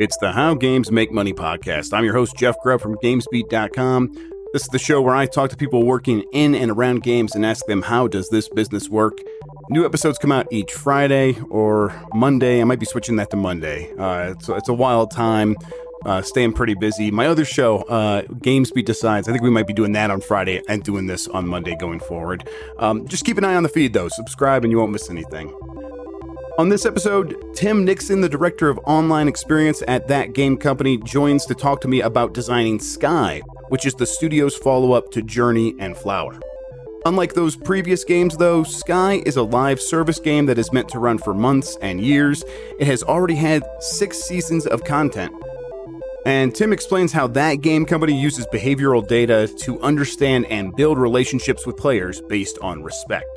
It's the How Games Make Money podcast. I'm your host, Jeff Grubb from GamesBeat.com. This is the show where I talk to people working in and around games and ask them, how does this business work? New episodes come out each Friday or Monday. I might be switching that to Monday. It's a wild time. Staying pretty busy. My other show, GamesBeat Decides, I think we might be doing that on Friday and doing this on Monday going forward. Just keep an eye on the feed, though. Subscribe and you won't miss anything. On this episode, Tim Nixon, the director of online experience at Thatgamecompany, joins to talk to me about designing Sky, which is the studio's follow-up to Journey and Flower. Unlike those previous games, though, Sky is a live service game that is meant to run for months and years. It has already had 6 seasons of content. And Tim explains how Thatgamecompany uses behavioral data to understand and build relationships with players based on respect.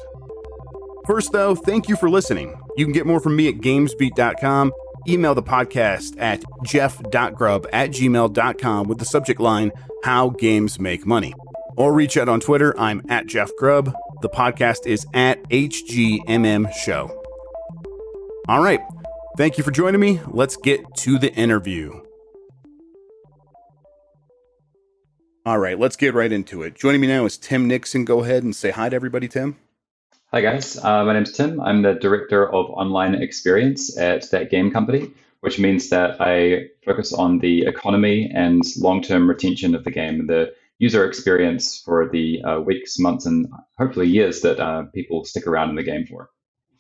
First, though, thank you for listening. You can get more from me at GamesBeat.com. Email the podcast at jeff.grubb@gmail.com with the subject line, How Games Make Money. Or reach out on Twitter. I'm at Jeff Grubb. The podcast is at HGMM Show. All right. Thank you for joining me. Let's get to the interview. All right, let's get right into it. Joining me now is Tim Nixon. Go ahead and say hi to everybody, Tim. Hi guys, my name's Tim. I'm the Director of Online Experience at Thatgamecompany, which means that I focus on the economy and long-term retention of the game, the user experience for the weeks, months, and hopefully years that people stick around in the game for.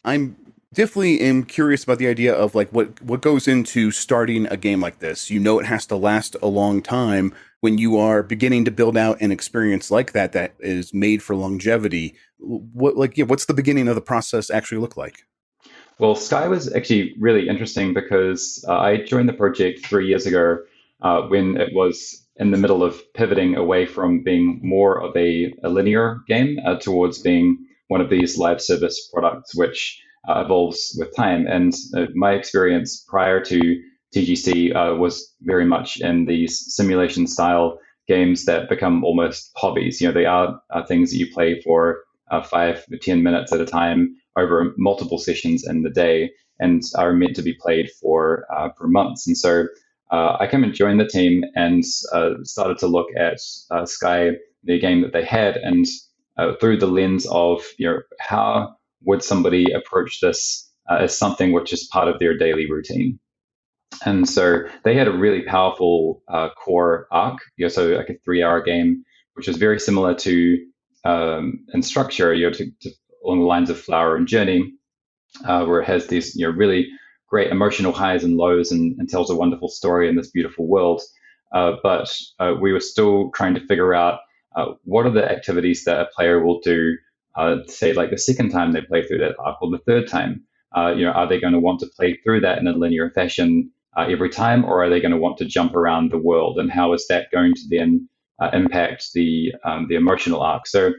I'm definitely am curious about the idea of like what goes into starting a game like this. You know it has to last a long time when you are beginning to build out an experience like that is made for longevity. What's the beginning of the process actually look like? Well, Sky was actually really interesting because I joined the project 3 years ago when it was in the middle of pivoting away from being more of a linear game towards being one of these live service products, which evolves with time. And my experience prior to TGC was very much in these simulation style games that become almost hobbies. You know, they are things that you play for 5 to 10 minutes at a time over multiple sessions in the day and are meant to be played for months. And so I came and joined the team and started to look at Sky, the game that they had, and through the lens of, how would somebody approach this as something which is part of their daily routine. And so they had a really powerful core arc, so like a 3-hour game, which was very similar to in structure, along the lines of Flower and Journey, where it has these really great emotional highs and lows and tells a wonderful story in this beautiful world. But we were still trying to figure out what are the activities that a player will do, say like the second time they play through that arc or the third time. Are they going to want to play through that in a linear fashion every time, or are they going to want to jump around the world? And how is that going to then impact the emotional arc? So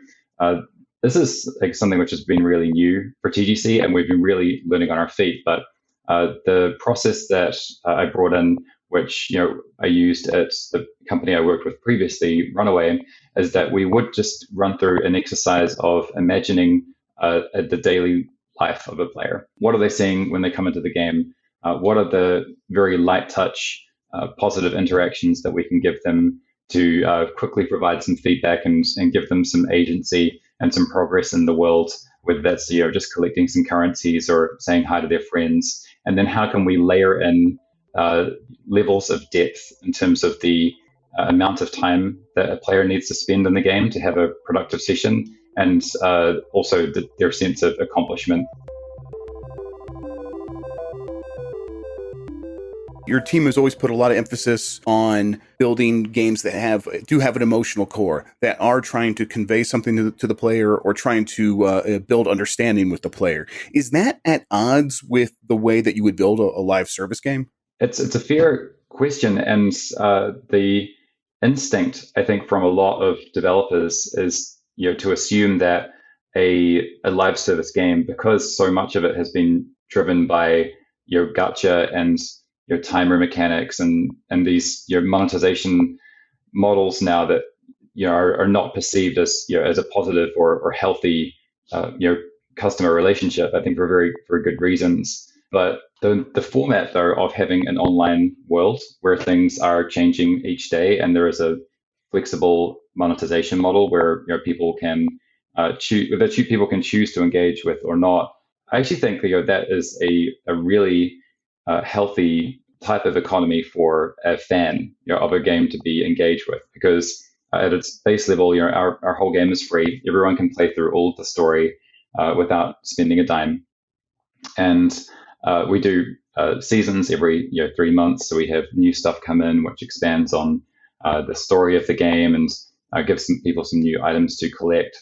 this is like something which has been really new for TGC, and we've been really learning on our feet. But the process that I brought in, which I used at the company I worked with previously, Runaway, is that we would just run through an exercise of imagining the daily life of a player. What are they seeing when they come into the game? What are the very light touch, positive interactions that we can give them to quickly provide some feedback and give them some agency and some progress in the world, whether that's just collecting some currencies or saying hi to their friends. And then how can we layer in levels of depth in terms of the amount of time that a player needs to spend in the game to have a productive session, and also their sense of accomplishment. Your team has always put a lot of emphasis on building games that do have an emotional core, that are trying to convey something to the player or trying to build understanding with the player. Is that at odds with the way that you would build a live service game? It's a fair question, and the instinct, I think, from a lot of developers is to assume that a live service game, because so much of it has been driven by gacha and timer mechanics and these monetization models now that are not perceived as as a positive or healthy customer relationship. I think for very good reasons. But the format, though, of having an online world where things are changing each day and there is a flexible monetization model where people can people can choose to engage with or not. I actually think that is a really healthy type of economy for a fan of a game to be engaged with, because at its base level, our whole game is free. Everyone can play through all of the story without spending a dime. And we do seasons every 3 months, so we have new stuff come in which expands on the story of the game and gives people some new items to collect.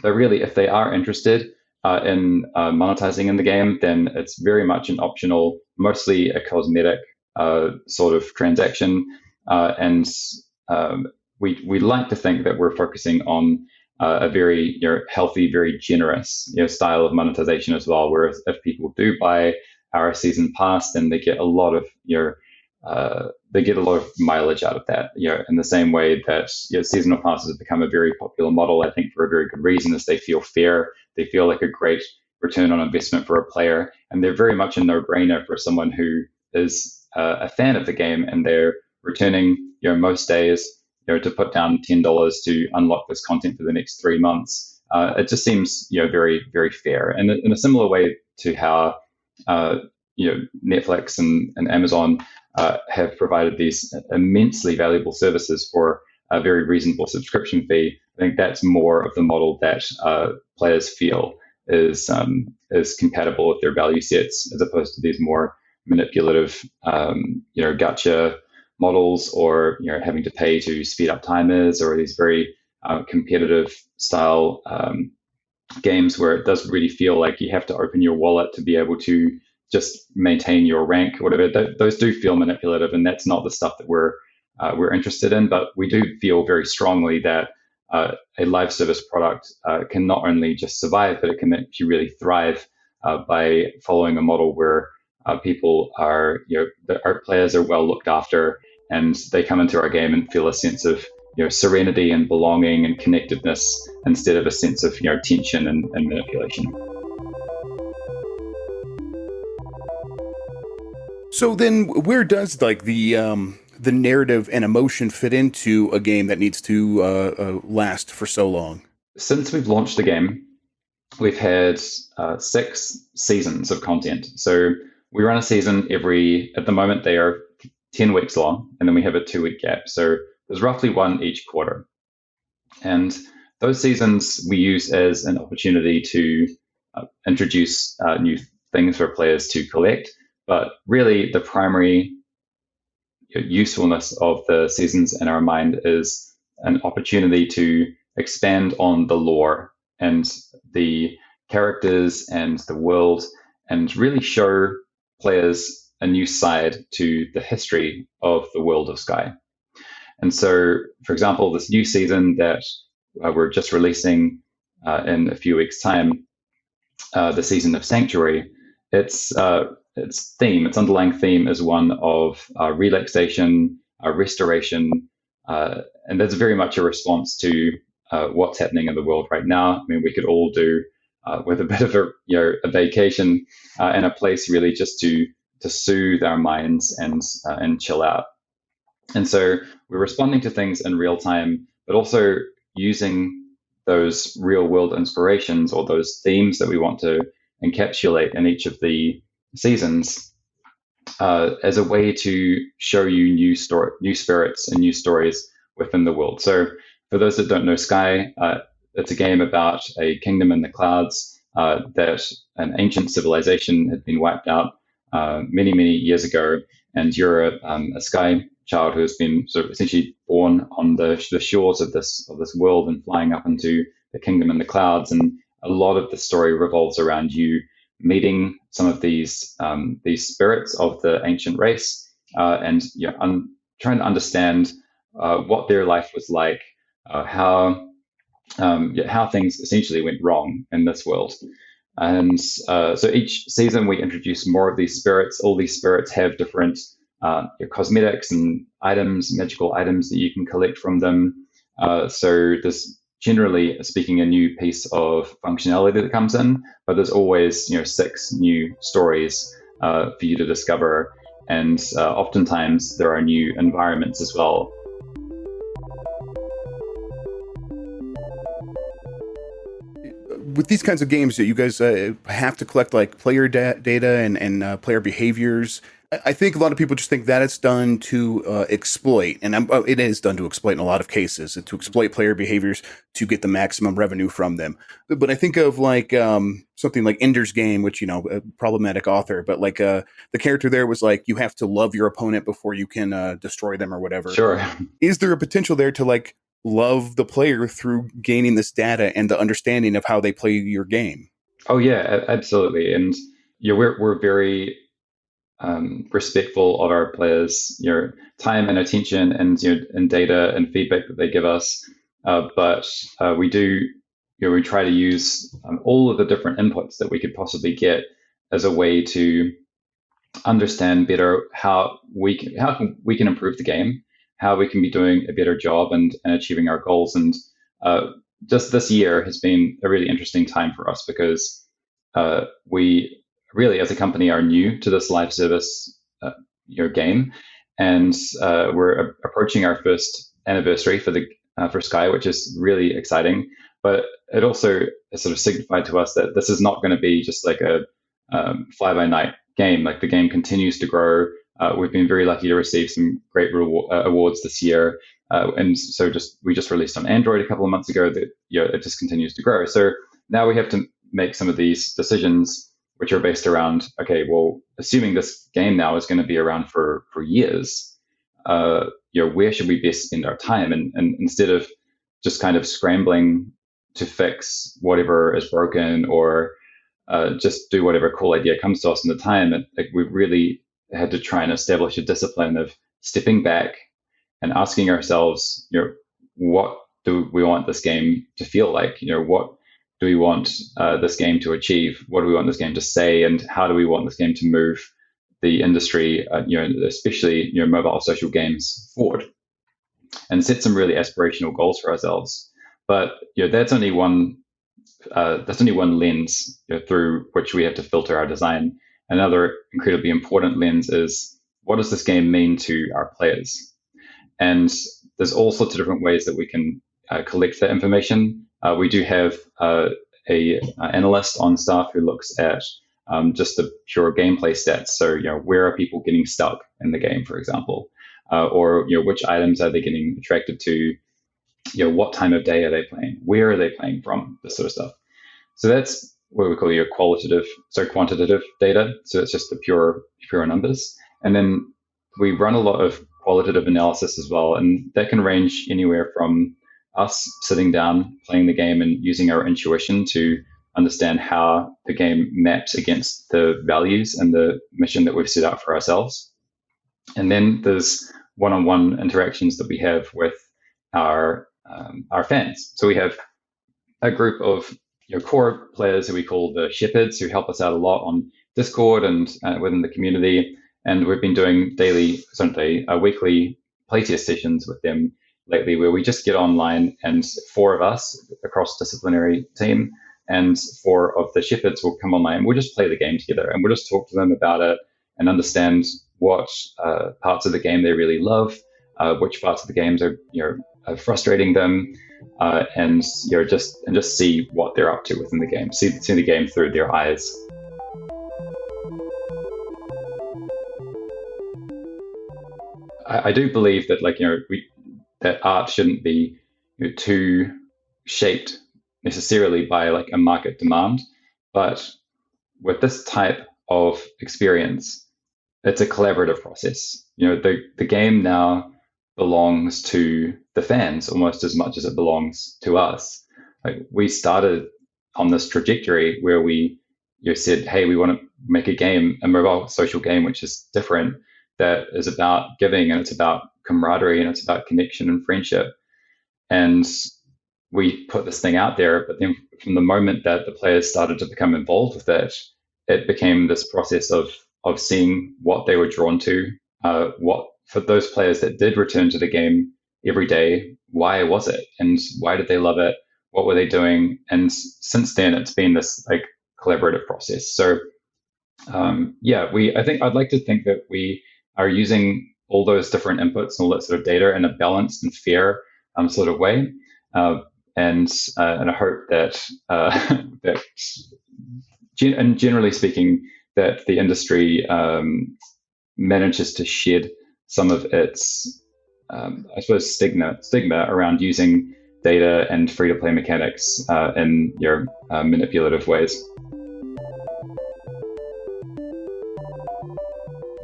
But really, if they are interested in monetizing in the game, then it's very much an optional, mostly a cosmetic sort of transaction. And we like to think that we're focusing on a very healthy, very generous style of monetization as well. Whereas if people do buy our season pass, then they get a lot of mileage out of that. In the same way that seasonal passes have become a very popular model, I think for a very good reason, is they feel fair. They feel like a great return on investment for a player, and they're very much a no-brainer for someone who is a fan of the game and they're returning most days to put down $10 to unlock this content for the next 3 months. It just seems very, very fair, and in a similar way to how Netflix and Amazon have provided these immensely valuable services for a very reasonable subscription fee. I think that's more of the model that players feel is compatible with their value sets, as opposed to these more manipulative, gotcha models, or having to pay to speed up timers, or these very competitive style games where it does really feel like you have to open your wallet to be able to just maintain your rank or whatever. Those do feel manipulative, and that's not the stuff that we're interested in. But we do feel very strongly that a live service product can not only just survive, but it can actually really thrive by following a model where people are, our players are well looked after, and they come into our game and feel a sense of serenity and belonging and connectedness, instead of a sense of tension and manipulation. So then, where does like the narrative and emotion fit into a game that needs to last for so long? Since we've launched the game, we've had 6 seasons of content. So we run a season at the moment they are 10 weeks long, and then we have a 2-week gap. So there's roughly one each quarter. And those seasons we use as an opportunity to introduce new things for players to collect. But really, the primary usefulness of the seasons in our mind is an opportunity to expand on the lore and the characters and the world, and really show players a new side to the history of the world of Sky. And so, for example, this new season that we're just releasing in a few weeks' time, the season of Sanctuary, its underlying theme is one of relaxation, restoration, and that's very much a response to what's happening in the world right now. I mean, we could all do with a bit of a vacation and a place really just to soothe our minds and chill out. And so we're responding to things in real time, but also using those real world inspirations or those themes that we want to encapsulate in each of the seasons as a way to show you new spirits and new stories within the world. So for those that don't know Sky, it's a game about a kingdom in the clouds that an ancient civilization had been wiped out many, many years ago, and you're a Sky child who has been sort of essentially born on the shores of this world and flying up into the kingdom in the clouds. And a lot of the story revolves around you meeting some of these spirits of the ancient race, and trying to understand what their life was like, how things essentially went wrong in this world. And so each season we introduce more of these spirits. All these spirits have different cosmetics and items, magical items that you can collect from them. So there's generally speaking a new piece of functionality that comes in, but there's always 6 new stories for you to discover, and oftentimes there are new environments as well. With these kinds of games, you guys have to collect like player data and player behaviors. I think a lot of people just think that it's done to exploit, and it is done to exploit in a lot of cases, to exploit player behaviors to get the maximum revenue from them. But I think of like something like Ender's Game, which, a problematic author, but like the character there was like, you have to love your opponent before you can destroy them or whatever. Sure. Is there a potential there to like love the player through gaining this data and the understanding of how they play your game? Oh yeah, absolutely. And we're very respectful of our players, time and attention, and data and feedback that they give us. But we do, we try to use all of the different inputs that we could possibly get as a way to understand better how we can improve the game, how we can be doing a better job and achieving our goals. And just this year has been a really interesting time for us because we really, as a company, are new to this live service game, and we're approaching our first anniversary for Sky, which is really exciting. But it also sort of signified to us that this is not going to be just like a fly-by-night game. Like, the game continues to grow. We've been very lucky to receive some great awards this year, and so we just released on Android a couple of months ago. That it just continues to grow. So now we have to make some of these decisions, which are based around, okay, well, assuming this game now is going to be around for years, where should we best spend our time? And instead of just kind of scrambling to fix whatever is broken or just do whatever cool idea comes to us in the time, we've really had to try and establish a discipline of stepping back and asking ourselves, what do we want this game to feel like? What do we want this game to achieve? What do we want this game to say? And how do we want this game to move the industry, especially mobile social games, forward? And set some really aspirational goals for ourselves. But that's only one lens through which we have to filter our design. Another incredibly important lens is, what does this game mean to our players? And there's all sorts of different ways that we can collect that information. We do have a analyst on staff who looks at just the pure gameplay stats. So, where are people getting stuck in the game, for example, or which items are they getting attracted to? What time of day are they playing? Where are they playing from? This sort of stuff. So that's what we call quantitative data. So it's just the pure numbers. And then we run a lot of qualitative analysis as well, and that can range anywhere from us sitting down, playing the game, and using our intuition to understand how the game maps against the values and the mission that we've set out for ourselves. And then there's one-on-one interactions that we have with our fans. So we have a group of core players who we call the shepherds, who help us out a lot on Discord and within the community. And we've been doing weekly playtest sessions with them lately, where we just get online, and 4 of us across disciplinary team and 4 of the shepherds will come online. We'll just play the game together, and we'll just talk to them about it and understand what parts of the game they really love, which parts of the games are frustrating them, and just see what they're up to within the game. See the game through their eyes. I do believe that that art shouldn't be too shaped necessarily by a market demand, but with this type of experience, it's a collaborative process. The game now belongs to the fans almost as much as it belongs to us. We started on this trajectory where we said, hey, we want to make a mobile social game, which is different, that is about giving, and it's about camaraderie, and it's about connection and friendship. And we put this thing out there, but then from the moment that the players started to become involved with it became this process of seeing what they were drawn to, what for those players that did return to the game every day, why was it, and why did they love it? what were they doing, and since then it's been this like collaborative process. So I'd like to think that we are using all those different inputs and all that sort of data in a balanced and fair sort of way. And I hope that and generally speaking, that the industry manages to shed some of its, I suppose, stigma around using data and free-to-play mechanics in your manipulative ways.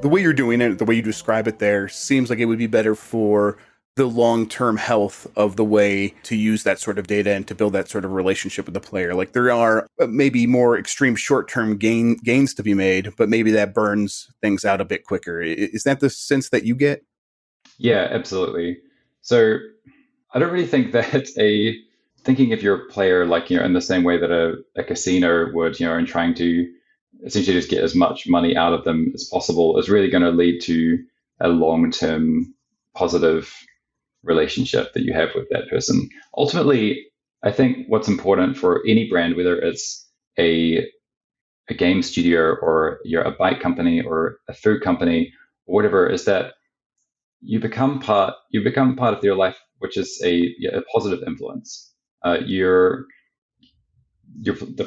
The way you're doing it, the way you describe it there, seems like it would be better for the long-term health of the way to use that sort of data and to build that sort of relationship with the player. Like there are maybe more extreme short-term gains to be made, but maybe that burns things out a bit quicker. Is that the sense that you get? Yeah, absolutely. So I don't really think that thinking of your player like, in the same way that a casino would, and trying to essentially just get as much money out of them as possible is really going to lead to a long-term positive relationship that you have with that person. Ultimately, I think what's important for any brand, whether it's a game studio or you're a bike company or a food company or whatever, is that you become part of their life, which is a positive influence. The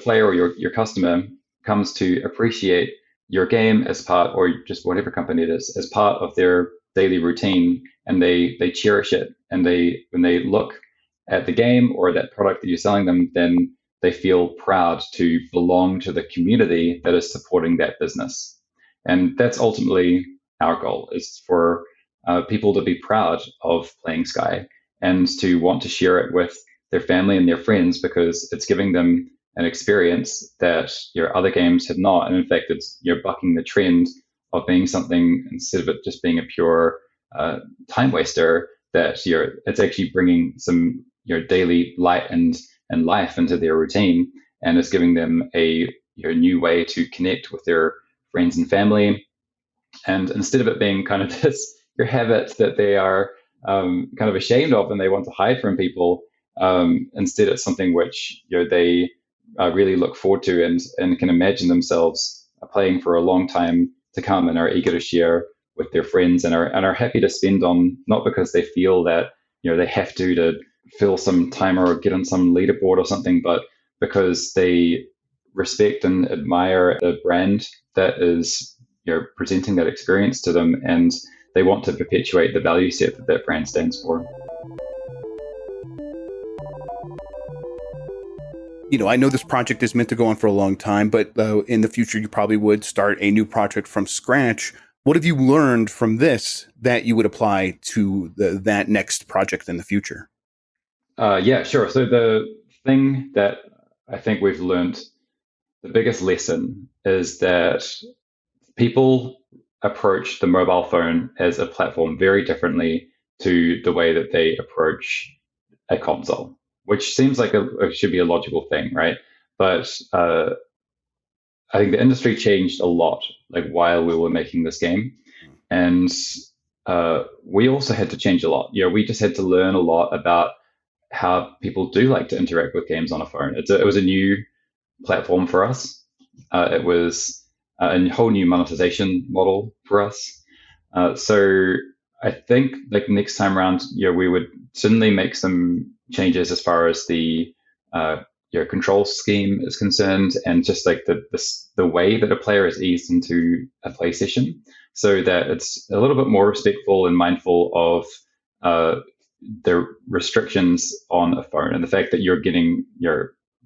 player or your customer comes to appreciate your game as part, or just whatever company it is, as part of their daily routine, and they cherish it. And when they look at the game or that product that you're selling them, then they feel proud to belong to the community that is supporting that business. And that's ultimately our goal, is for people to be proud of playing Sky and to want to share it with their family and their friends, because it's giving them an experience that your other games have not. And in fact, you're bucking the trend of being something, instead of it just being a pure time waster, that it's actually bringing some daily light and life into their routine, and is giving them a new way to connect with their friends and family. And instead of it being kind of this your habit that they are kind of ashamed of and they want to hide from people, instead it's something which they really look forward to and can imagine themselves playing for a long time to come, and are eager to share with their friends, and are happy to spend on, not because they feel that they have to fill some timer or get on some leaderboard or something, but because they respect and admire the brand that is presenting that experience to them, and they want to perpetuate the value set that brand stands for. I know this project is meant to go on for a long time, but in the future, you probably would start a new project from scratch. What have you learned from this that you would apply to that next project in the future? Yeah, sure. So the thing that I think we've learned, the biggest lesson, is that people approach the mobile phone as a platform very differently to the way that they approach a console, which seems like it should be a logical thing, right? But I think the industry changed a lot, like while we were making this game, and we also had to change a lot. We just had to learn a lot about how people do like to interact with games on a phone. It was a new platform for us. It was a whole new monetization model for us. So I think like next time around, we would certainly make some changes as far as the control scheme is concerned, and just like the way that a player is eased into a play session, so that it's a little bit more respectful and mindful of the restrictions on a phone, and the fact that you're getting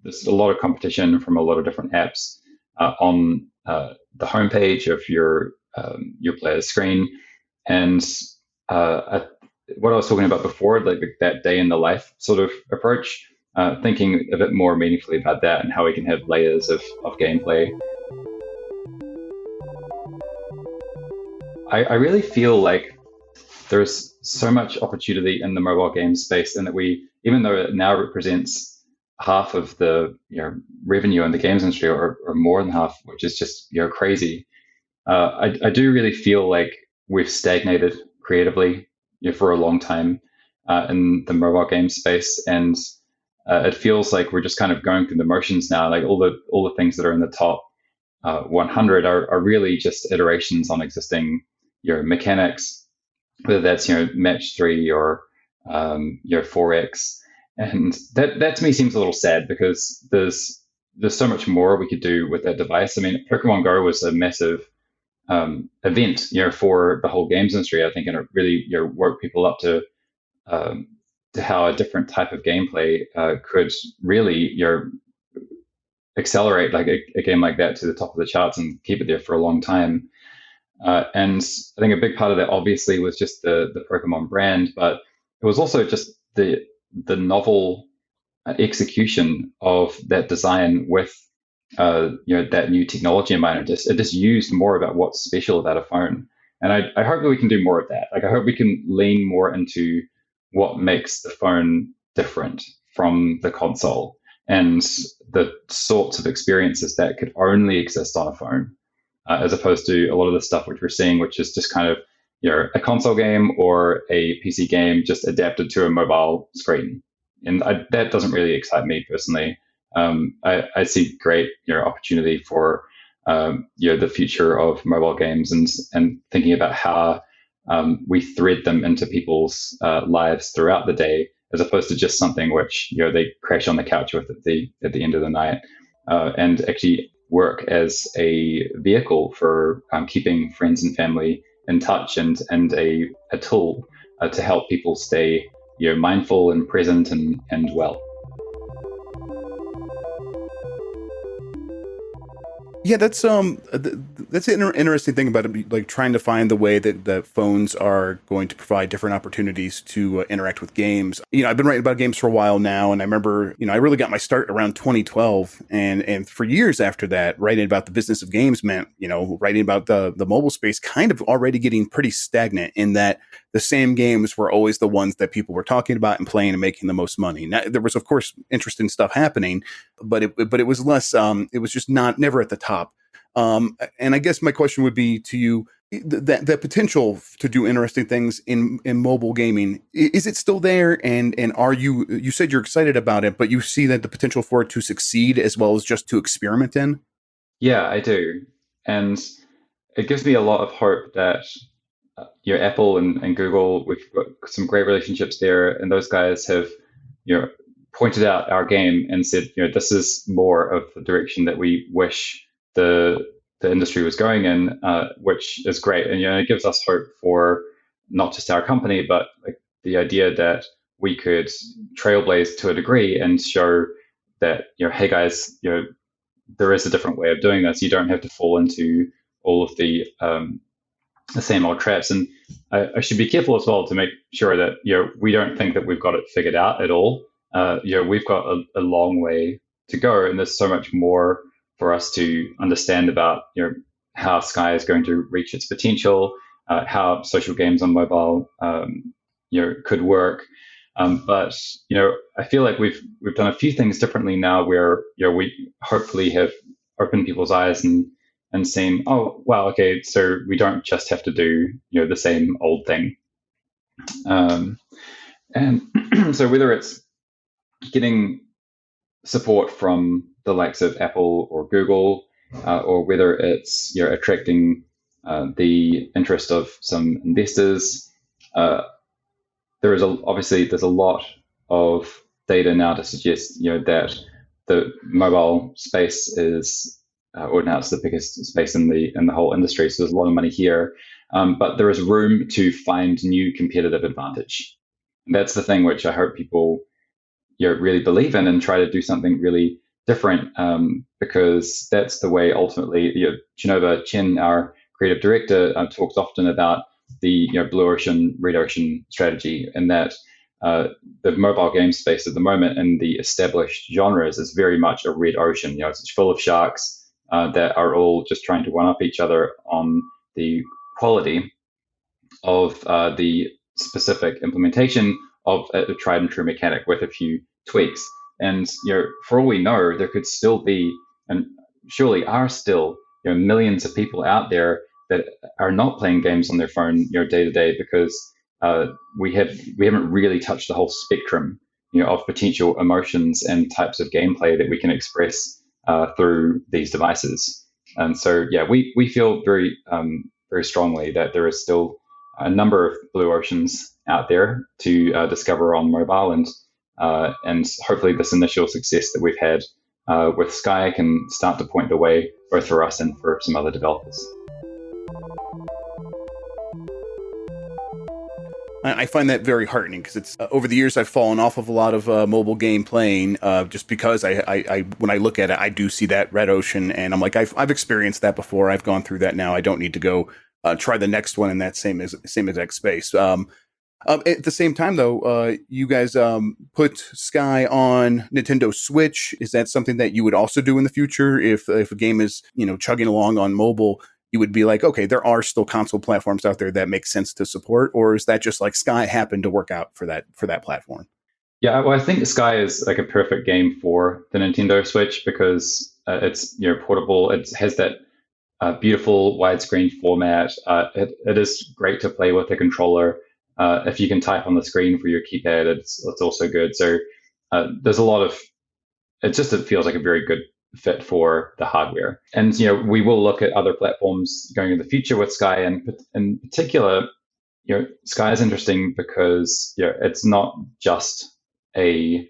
there's a lot of competition from a lot of different apps on the homepage of your player's screen. And what I was talking about before, like that day in the life sort of approach, thinking a bit more meaningfully about that and how we can have layers of gameplay. I really feel like there's so much opportunity in the mobile game space, and that even though it now represents half of the revenue in the games industry, or more than half, which is just crazy, I do really feel like we've stagnated creatively for a long time in the mobile game space, and it feels like we're just kind of going through the motions now. Like all the things that are in the top 100 are really just iterations on existing mechanics, whether that's match 3 or 4x, and that to me seems a little sad because there's so much more we could do with that device. I mean, Pokemon Go was a massive event, for the whole games industry, I think, and it really woke people up to how a different type of gameplay could really accelerate like a game like that to the top of the charts and keep it there for a long time. And I think a big part of that obviously was just the Pokemon brand, but it was also just the novel execution of that design with that new technology in mind. It just used more about what's special about a phone. And I hope that we can do more of that. Like, I hope we can lean more into what makes the phone different from the console and the sorts of experiences that could only exist on a phone, as opposed to a lot of the stuff which we're seeing, which is just kind of a console game or a PC game just adapted to a mobile screen. And that doesn't really excite me personally. I see great opportunity for the future of mobile games and thinking about how we thread them into people's lives throughout the day, as opposed to just something which they crash on the couch with at the end of the night, and actually work as a vehicle for keeping friends and family in touch, and a tool to help people stay mindful and present and well. Yeah, that's an interesting thing about it, like trying to find the way that phones are going to provide different opportunities to interact with games. I've been writing about games for a while now, and I remember, I really got my start around 2012, and for years after that, writing about the business of games meant, writing about the mobile space kind of already getting pretty stagnant, in that the same games were always the ones that people were talking about and playing and making the most money. Now, there was, of course, interesting stuff happening, but it was less. It was just never at the top. And I guess my question would be to you, that potential to do interesting things in mobile gaming, is it still there? And are you said you're excited about it, but you see that the potential for it to succeed as well as just to experiment in? Yeah, I do. And it gives me a lot of hope that Apple and Google, we've got some great relationships there, and those guys have pointed out our game and said, this is more of the direction that we wish the industry was going in, which is great. And it gives us hope for not just our company, but like the idea that we could trailblaze to a degree and show that hey guys, there is a different way of doing this. You don't have to fall into all of the same old traps. And I should be careful as well to make sure that we don't think that we've got it figured out at all. We've got a long way to go, and there's so much more for us to understand about how Sky is going to reach its potential, how social games on mobile could work. But I feel like we've done a few things differently now, where we hopefully have opened people's eyes and seen, oh wow, okay, so we don't just have to do the same old thing. And so whether it's getting support from the likes of Apple or Google, or whether it's attracting the interest of some investors, there's a lot of data now to suggest that the mobile space is, or now it's the biggest space in the whole industry. So there's a lot of money here, but there is room to find new competitive advantage. And that's the thing which I hope people really believe in and try to do something really different, because that's the way ultimately. Genova Chen, our creative director, talks often about the blue ocean, red ocean strategy, and that the mobile game space at the moment in the established genres is very much a red ocean. It's full of sharks that are all just trying to one up each other on the quality of the specific implementation of a tried and true mechanic with a few tweaks. And for all we know, there could still be, and surely are still, millions of people out there that are not playing games on their phone day to day, because we haven't really touched the whole spectrum of potential emotions and types of gameplay that we can express through these devices. And so, yeah, we feel very strongly that there is still a number of blue oceans out there to discover on mobile, and hopefully this initial success that we've had with Sky can start to point the way both for us and for some other developers. I find that very heartening because it's over the years I've fallen off of a lot of mobile game playing just because I when I look at it, I do see that red ocean and I'm like, I've experienced that before. I've gone through that now. I don't need to go try the next one in that same exact space. At the same time, though, you guys put Sky on Nintendo Switch. Is that something that you would also do in the future if a game is chugging along on mobile? You would be like, okay, there are still console platforms out there that make sense to support, or is that just like Sky happened to work out for that platform? Yeah, well, I think Sky is like a perfect game for the Nintendo Switch because it's portable. It has that beautiful widescreen format. It is great to play with a controller. If you can type on the screen for your keypad, it's also good. So there's a lot of it feels like a very good fit for the hardware. And we will look at other platforms going in the future with Sky, and in particular, Sky is interesting because it's not just a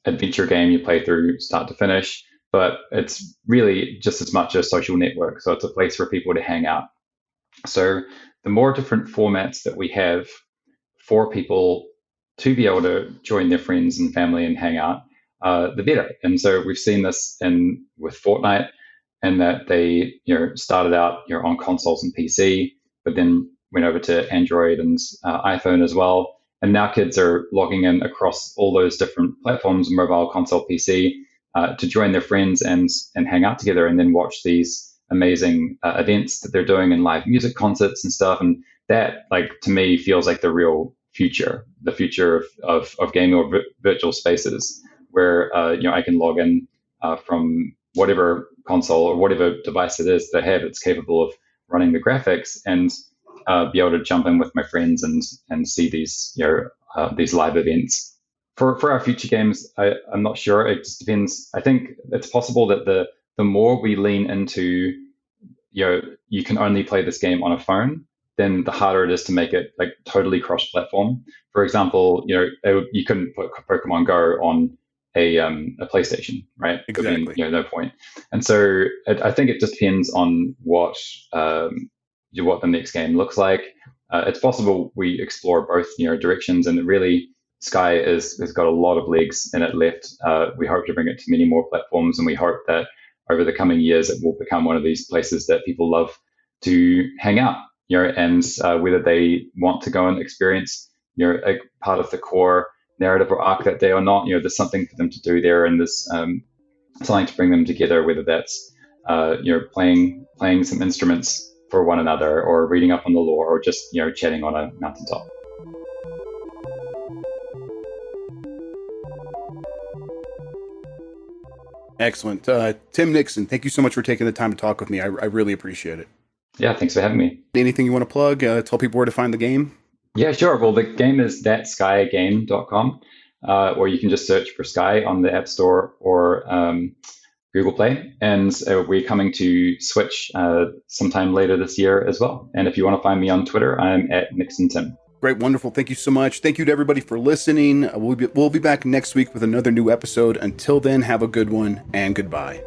adventure game you play through start to finish, but it's really just as much a social network. So it's a place for people to hang out. So the more different formats that we have for people to be able to join their friends and family and hang out, the better. And so we've seen this with Fortnite, and that they started out on consoles and PC, but then went over to Android and iPhone as well. And now kids are logging in across all those different platforms, mobile, console, PC, to join their friends and hang out together, and then watch these amazing events that they're doing in live music concerts and stuff. And that, to me, feels like the real future, the future of gaming or virtual spaces, where I can log in from whatever console or whatever device it is that I have that's capable of running the graphics, and be able to jump in with my friends and see these live events. For our future games, I'm not sure. It just depends. I think it's possible that the more we lean into you can only play this game on a phone, then the harder it is to make it totally cross-platform. For example, you couldn't put Pokemon Go on a PlayStation, right? Exactly. No point. And so I think it just depends on what the next game looks like. It's possible we explore both directions, and really Sky has got a lot of legs in it left. We hope to bring it to many more platforms, and we hope that over the coming years it will become one of these places that people love to hang out. And whether they want to go and experience a part of the core narrative or arc that day or not, there's something for them to do there, and there's something to bring them together, whether that's playing some instruments for one another, or reading up on the lore, or just chatting on a mountaintop. Excellent. Tim Nixon, thank you so much for taking the time to talk with me. I really appreciate it. Yeah, thanks for having me. Anything you want to plug? Tell people where to find the game? Yeah, sure. Well, the game is thatskygame.com, or you can just search for Sky on the App Store or Google Play. And we're coming to Switch sometime later this year as well. And if you want to find me on Twitter, I'm at NixonTim. Great, wonderful. Thank you so much. Thank you to everybody for listening. We'll be back next week with another new episode. Until then, have a good one, and goodbye.